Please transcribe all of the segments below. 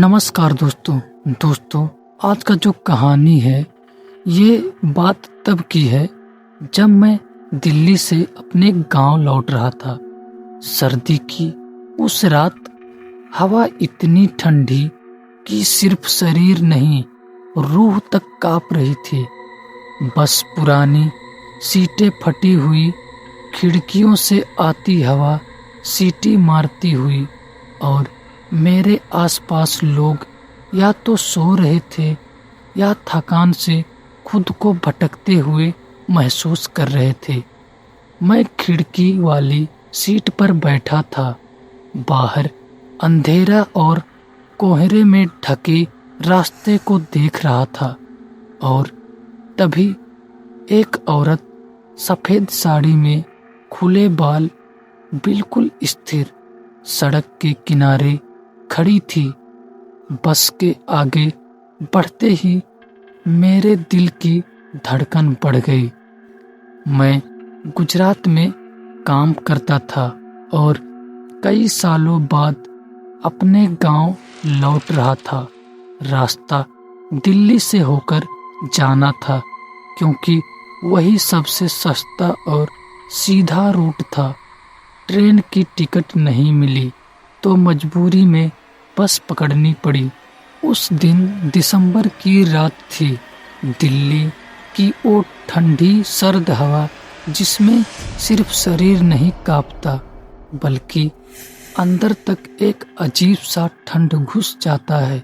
नमस्कार दोस्तों, आज का जो कहानी है ये बात तब की है जब मैं दिल्ली से अपने गांव लौट रहा था। सर्दी की उस रात हवा इतनी ठंडी कि सिर्फ शरीर नहीं रूह तक कांप रही थी। बस पुरानी सीटें फटी हुई खिड़कियों से आती हवा सीटी मारती हुई और मेरे आसपास लोग या तो सो रहे थे या थकान से खुद को भटकते हुए महसूस कर रहे थे। मैं खिड़की वाली सीट पर बैठा था। बाहर अंधेरा और कोहरे में ढके रास्ते को देख रहा था और तभी एक औरत सफ़ेद साड़ी में खुले बाल बिल्कुल स्थिर सड़क के किनारे खड़ी थी। बस के आगे बढ़ते ही मेरे दिल की धड़कन बढ़ गई। मैं गुजरात में काम करता था और कई सालों बाद अपने गांव लौट रहा था। रास्ता दिल्ली से होकर जाना था क्योंकि वही सबसे सस्ता और सीधा रूट था। ट्रेन की टिकट नहीं मिली तो मजबूरी में बस पकड़नी पड़ी। उस दिन दिसंबर की रात थी। दिल्ली की वो ठंडी सर्द हवा जिसमें सिर्फ शरीर नहीं कांपता बल्कि अंदर तक एक अजीब सा ठंड घुस जाता है।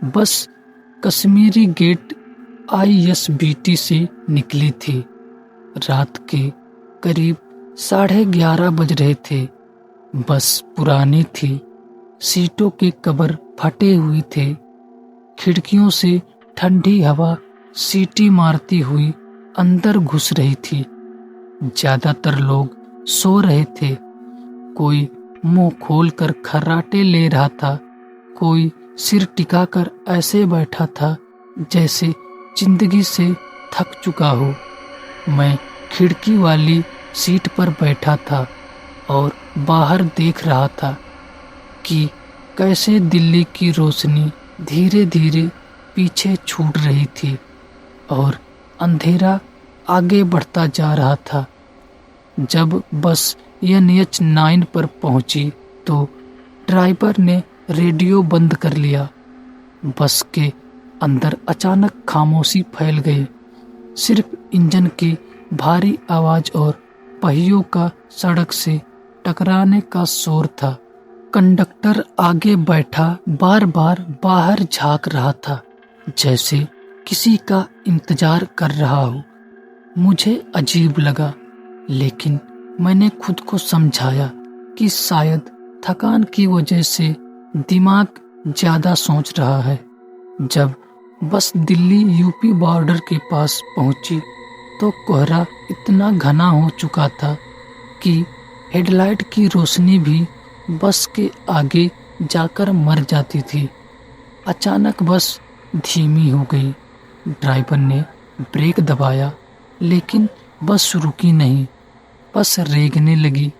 बस कश्मीरी गेट ISBT से निकली थी। रात के करीब 11:30 बज रहे थे। बस पुरानी थी, सीटों के कवर फटे हुए थे। खिड़कियों से ठंडी हवा सीटी मारती हुई अंदर घुस रही थी। ज्यादातर लोग सो रहे थे। कोई मुंह खोलकर खर्राटे ले रहा था, कोई सिर टिकाकर ऐसे बैठा था जैसे जिंदगी से थक चुका हो। मैं खिड़की वाली सीट पर बैठा था और बाहर देख रहा था कि कैसे दिल्ली की रोशनी धीरे धीरे पीछे छूट रही थी और अंधेरा आगे बढ़ता जा रहा था। जब बस NH9 पर पहुंची तो ड्राइवर ने रेडियो बंद कर लिया। बस के अंदर अचानक खामोशी फैल गई। सिर्फ इंजन की भारी आवाज और पहियों का सड़क से टकराने का शोर था। कंडक्टर आगे बैठा बार बार बाहर झांक रहा था जैसे किसी का इंतजार कर रहा हो। मुझे अजीब लगा लेकिन मैंने खुद को समझाया कि शायद थकान की वजह से दिमाग ज्यादा सोच रहा है। जब बस दिल्ली UP बॉर्डर के पास पहुंची तो कोहरा इतना घना हो चुका था कि हेडलाइट की रोशनी भी बस के आगे जाकर मर जाती थी। अचानक बस धीमी हो गई। ड्राइवर ने ब्रेक दबाया लेकिन बस रुकी नहीं, बस रेंगने लगी।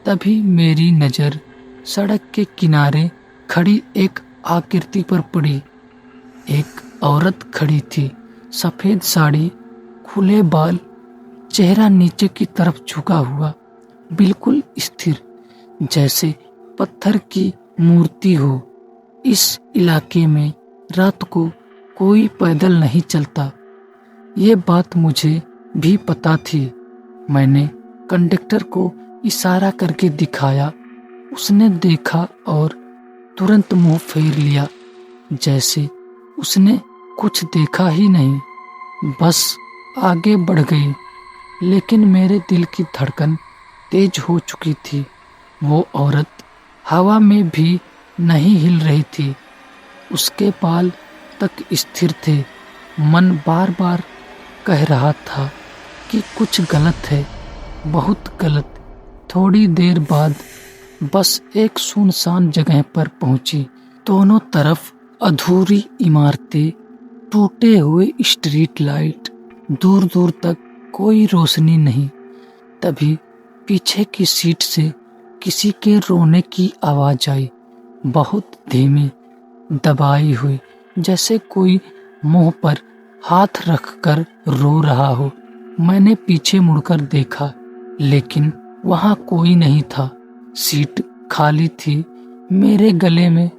तभी मेरी नज़र सड़क के किनारे खड़ी एक आकृति पर पड़ी। एक औरत खड़ी थी, सफ़ेद साड़ी, खुले बाल, चेहरा नीचे की तरफ झुका हुआ, बिल्कुल स्थिर जैसे पत्थर की मूर्ति हो। इस इलाके में रात को कोई पैदल नहीं चलता। ये बात मुझे भी पता थी। मैंने कंडक्टर को इशारा करके दिखाया। उसने देखा और तुरंत मुंह फेर लिया जैसे उसने कुछ देखा ही नहीं। बस आगे बढ़ गई लेकिन मेरे दिल की धड़कन तेज हो चुकी थी। वो औरत हवा में भी नहीं हिल रही थी। उसके बाल तक स्थिर थे। मन बार बार कह रहा था कि कुछ गलत है, बहुत गलत। थोड़ी देर बाद बस एक सुनसान जगह पर पहुंची। दोनों तरफ अधूरी इमारतें, टूटे हुए स्ट्रीट लाइट, दूर दूर तक कोई रोशनी नहीं। तभी पीछे की सीट से किसी के रोने की आवाज आई, बहुत धीमी, दबाई हुई, जैसे कोई मुंह पर हाथ रखकर रो रहा हो। मैंने पीछे मुड़कर देखा, लेकिन वहां कोई नहीं था। सीट खाली थी। मेरे गले में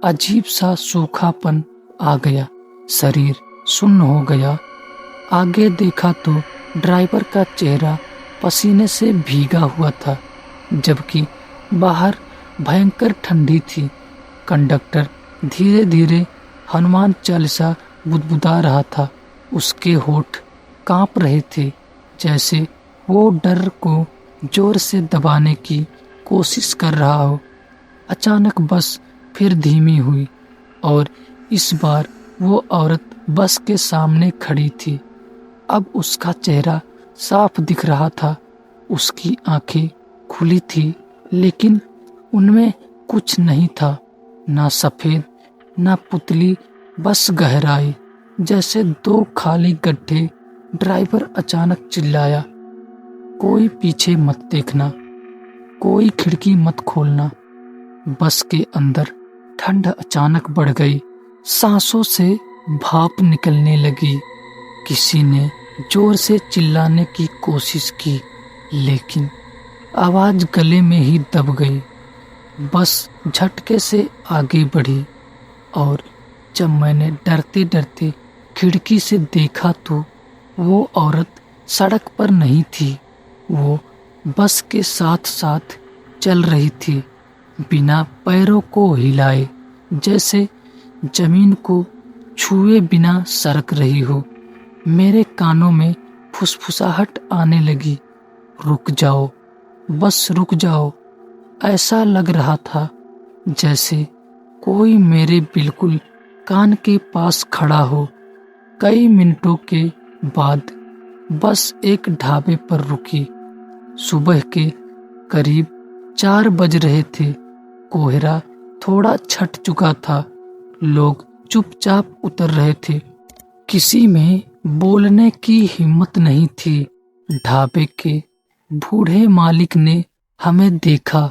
अजीब सा सूखापन आ गया, शरीर सुन्न हो गया। आगे देखा तो ड्राइवर का चेहरा पसीने से भीगा हुआ था, जबकि बाहर भयंकर ठंडी थी। कंडक्टर धीरे धीरे हनुमान चालीसा बुदबुदा रहा था। उसके होठ कांप रहे थे, जैसे वो डर को जोर से दबाने की कोशिश कर रहा हो। अचानक बस फिर धीमी हुई और इस बार वो औरत बस के सामने खड़ी थी। अब उसका चेहरा साफ दिख रहा था। उसकी आंखें खुली थी, लेकिन उनमें कुछ नहीं था, ना सफेद ना पुतली, बस गहराई, जैसे दो खाली गड्ढे। ड्राइवर अचानक चिल्लाया, कोई पीछे मत देखना, कोई खिड़की मत खोलना। बस के अंदर ठंड अचानक बढ़ गई। सांसों से भाप निकलने लगी। किसी ने जोर से चिल्लाने की कोशिश की, लेकिन आवाज गले में ही दब गई। बस झटके से आगे बढ़ी और जब मैंने डरते डरते खिड़की से देखा तो वो औरत सड़क पर नहीं थी। वो बस के साथ साथ चल रही थी, बिना पैरों को हिलाए, जैसे जमीन को छुए बिना सरक रही हो। मेरे कानों में फुसफुसाहट आने लगी, रुक जाओ, बस रुक जाओ। ऐसा लग रहा था जैसे कोई मेरे बिल्कुल कान के पास खड़ा हो। कई मिनटों के बाद बस एक ढाबे पर रुकी। सुबह के करीब 4 बज रहे थे। कोहरा थोड़ा छट चुका था। लोग चुपचाप उतर रहे थे। किसी में बोलने की हिम्मत नहीं थी। ढाबे के बूढ़े मालिक ने हमें देखा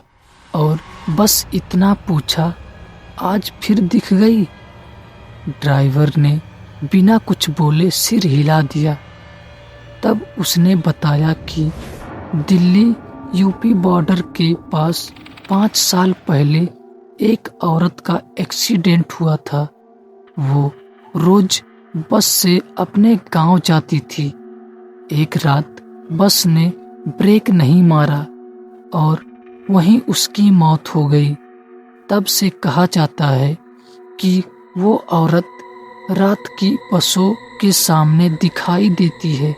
और बस इतना पूछा, आज फिर दिख गई? ड्राइवर ने बिना कुछ बोले सिर हिला दिया। तब उसने बताया कि दिल्ली यूपी बॉर्डर के पास 5 साल पहले एक औरत का एक्सीडेंट हुआ था। वो रोज बस से अपने गांव जाती थी। एक रात बस ने ब्रेक नहीं मारा और वहीं उसकी मौत हो गई। तब से कहा जाता है कि वो औरत रात की बसों के सामने दिखाई देती है।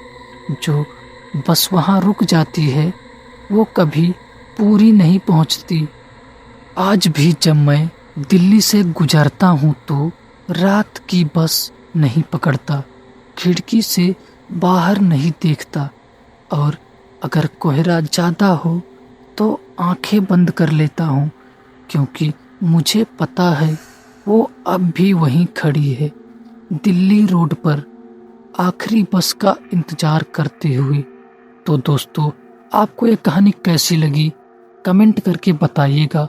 जो बस वहाँ रुक जाती है, वो कभी पूरी नहीं पहुँचती। आज भी जब मैं दिल्ली से गुजरता हूँ तो रात की बस नहीं पकड़ता, खिड़की से बाहर नहीं देखता, और अगर कोहरा ज़्यादा हो तो आंखें बंद कर लेता हूँ, क्योंकि मुझे पता है वो अब भी वहीं खड़ी है, दिल्ली रोड पर, आखिरी बस का इंतजार करते हुए। तो दोस्तों, आपको ये कहानी कैसी लगी कमेंट करके बताइएगा,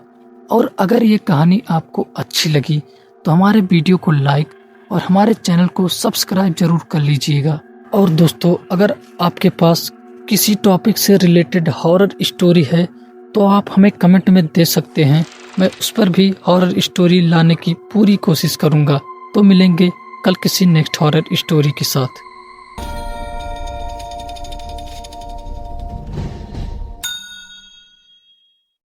और अगर ये कहानी आपको अच्छी लगी तो हमारे वीडियो को लाइक और हमारे चैनल को सब्सक्राइब जरूर कर लीजिएगा। और दोस्तों, अगर आपके पास किसी टॉपिक से रिलेटेड हॉरर स्टोरी है तो आप हमें कमेंट में दे सकते हैं। मैं उस पर भी हॉरर स्टोरी लाने की पूरी कोशिश करूंगा। तो मिलेंगे कल किसी नेक्स्ट हॉरर स्टोरी के साथ।